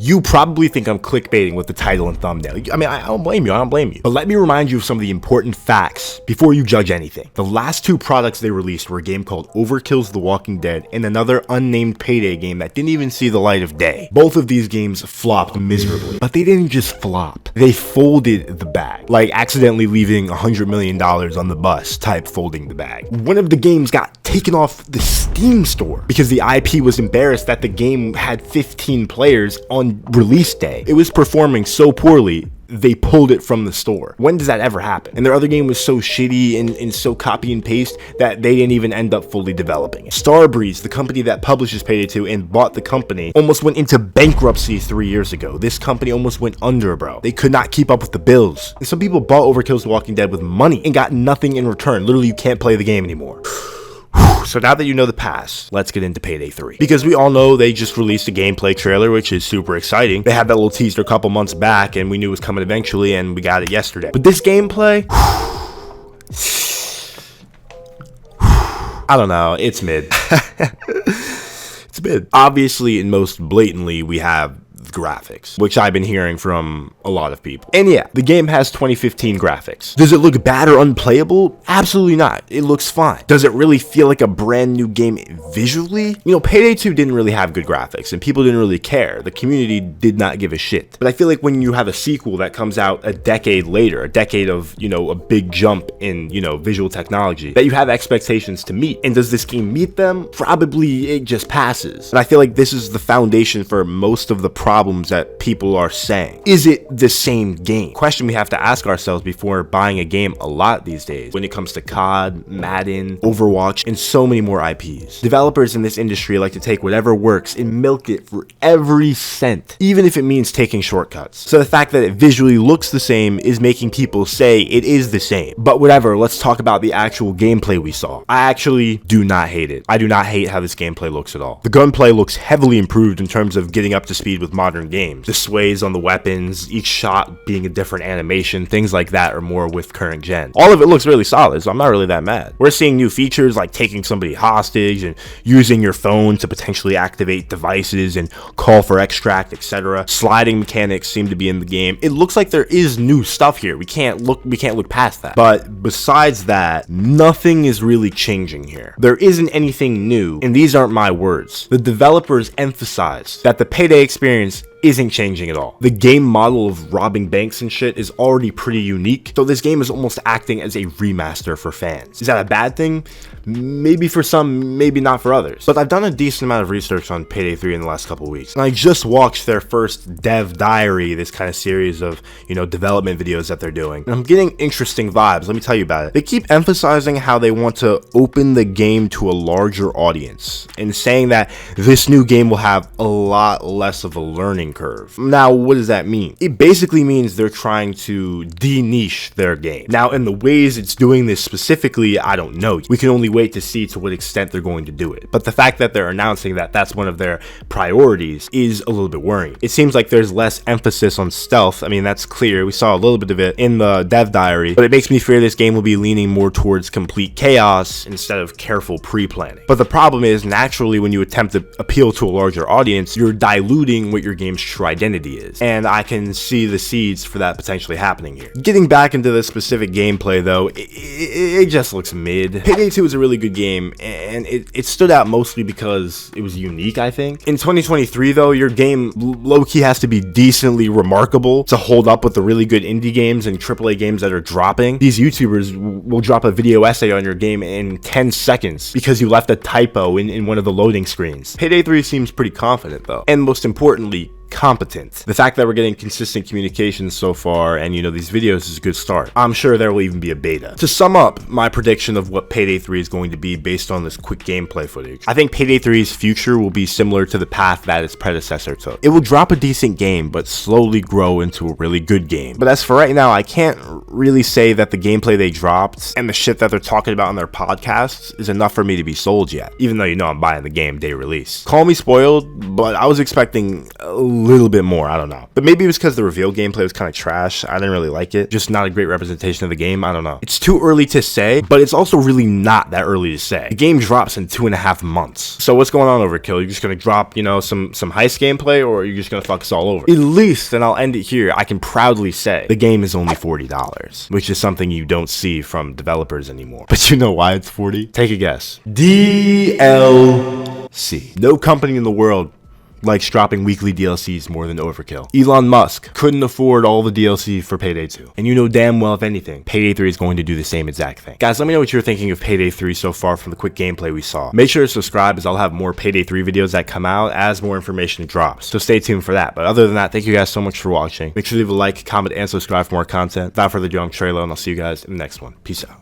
You probably think I'm clickbaiting with the title and thumbnail. I mean, I don't blame you. But let me remind you of some of the important facts before you judge anything. The last two products they released were a game called Overkill's The Walking Dead and another unnamed Payday game that didn't even see the light of day. Both of these games flopped miserably, but they didn't just flop. They folded the bag, like accidentally leaving $100 million on the bus type folding the bag. One of the games got taken off the Steam store because the IP was embarrassed that the game had 15 players on release day. It was performing so poorly, they pulled it from the store. When does that ever happen? And their other game was so shitty and so copy and paste that they didn't even end up fully developing it. Starbreeze, the company that publishes Payday 2 and bought the company, almost went into bankruptcy 3 years ago. This company almost went under, bro. They could not keep up with the bills. And some people bought Overkill's The Walking Dead with money and got nothing in return. Literally, you can't play the game anymore. So now that you know the past, let's get into Payday 3. Because we all know they just released a gameplay trailer, which is super exciting. They had that little teaser a couple months back, and we knew it was coming eventually, and we got it yesterday. But this gameplay, I don't know, it's mid. It's mid. Obviously, and most blatantly, we have graphics, which I've been hearing from a lot of people. And yeah, the game has 2015 graphics. Does it look bad or unplayable? Absolutely not. It looks fine. Does it really feel like a brand new game visually? You know, Payday 2 didn't really have good graphics and people didn't really care. The community did not give a shit. But I feel like when you have a sequel that comes out a decade later, a decade of, you know, a big jump in, you know, visual technology, that you have expectations to meet. And does this game meet them? Probably it just passes. And I feel like this is the foundation for most of the problems that people are saying. Is it the same game? Question we have to ask ourselves before buying a game a lot these days when it comes to COD, Madden, Overwatch, and so many more IPs. Developers in this industry like to take whatever works and milk it for every cent, even if it means taking shortcuts. So the fact that it visually looks the same is making people say it is the same. But whatever, let's talk about the actual gameplay we saw. I actually do not hate it. I do not hate how this gameplay looks at all. The gunplay looks heavily improved in terms of getting up to speed with modern games. The sways on the weapons, each shot being a different animation, things like that are more with current gen. All of it looks really solid, so I'm not really that mad. We're seeing new features like taking somebody hostage and using your phone to potentially activate devices and call for extract, etc. Sliding mechanics seem to be in the game. It looks like there is new stuff here. We can't look past that. But besides that, nothing is really changing here. There isn't anything new, and these aren't my words. The developers emphasize that the Payday experience isn't changing at all. The game model of robbing banks and shit is already pretty unique, so this game is almost acting as a remaster for fans. Is that a bad thing? Maybe for some, maybe not for others. But I've done a decent amount of research on Payday 3 in the last couple weeks, and I just watched their first dev diary, this kind of series of, you know, development videos that they're doing. And I'm getting interesting vibes, let me tell you about it. They keep emphasizing how they want to open the game to a larger audience, and saying that this new game will have a lot less of a learning curve. Now, what does that mean? It basically means they're trying to de-niche their game. Now, in the ways it's doing this specifically, I don't know. We can only wait to see to what extent they're going to do it. But the fact that they're announcing that that's one of their priorities is a little bit worrying. It seems like there's less emphasis on stealth. I mean, that's clear. We saw a little bit of it in the dev diary, but it makes me fear this game will be leaning more towards complete chaos instead of careful pre-planning. But the problem is, naturally, when you attempt to appeal to a larger audience, you're diluting what your game's true identity is, and I can see the seeds for that potentially happening here. Getting back into the specific gameplay though, it just looks mid. Payday 2 is a really good game, and it stood out mostly because it was unique, I think. In 2023 though, your game low-key has to be decently remarkable to hold up with the really good indie games and AAA games that are dropping. These YouTubers will drop a video essay on your game in 10 seconds because you left a typo in one of the loading screens. Payday 3 seems pretty confident though, and most importantly, competent. The fact that we're getting consistent communication so far and, you know, these videos is a good start. I'm sure there will even be a beta. To sum up my prediction of what Payday 3 is going to be based on this quick gameplay footage, I think Payday 3's future will be similar to the path that its predecessor took. It will drop a decent game, but slowly grow into a really good game. But as for right now, I can't really say that the gameplay they dropped and the shit that they're talking about on their podcasts is enough for me to be sold yet, even though, you know, I'm buying the game day release. Call me spoiled, but I was expecting a little bit more. I don't know. But maybe it was because the reveal gameplay was kind of trash. I didn't really like it. Just not a great representation of the game. I don't know. It's too early to say, but it's also really not that early to say. The game drops in 2.5 months. So what's going on, Overkill? You're just gonna drop, you know, some heist gameplay, or you're just gonna fuck us all over? At least, and I'll end it here, I can proudly say the game is only $40, which is something you don't see from developers anymore. But you know why it's 40? Take a guess. DLC. No company in the world likes dropping weekly DLCs more than Overkill. Elon Musk couldn't afford all the DLC for Payday 2. And you know damn well, if anything, Payday 3 is going to do the same exact thing. Guys, let me know what you're thinking of Payday 3 so far from the quick gameplay we saw. Make sure to subscribe, as I'll have more Payday 3 videos that come out as more information drops. So stay tuned for that. But other than that, thank you guys so much for watching. Make sure to leave a like, comment, and subscribe for more content. Without further ado, I'm Treyllo, and I'll see you guys in the next one. Peace out.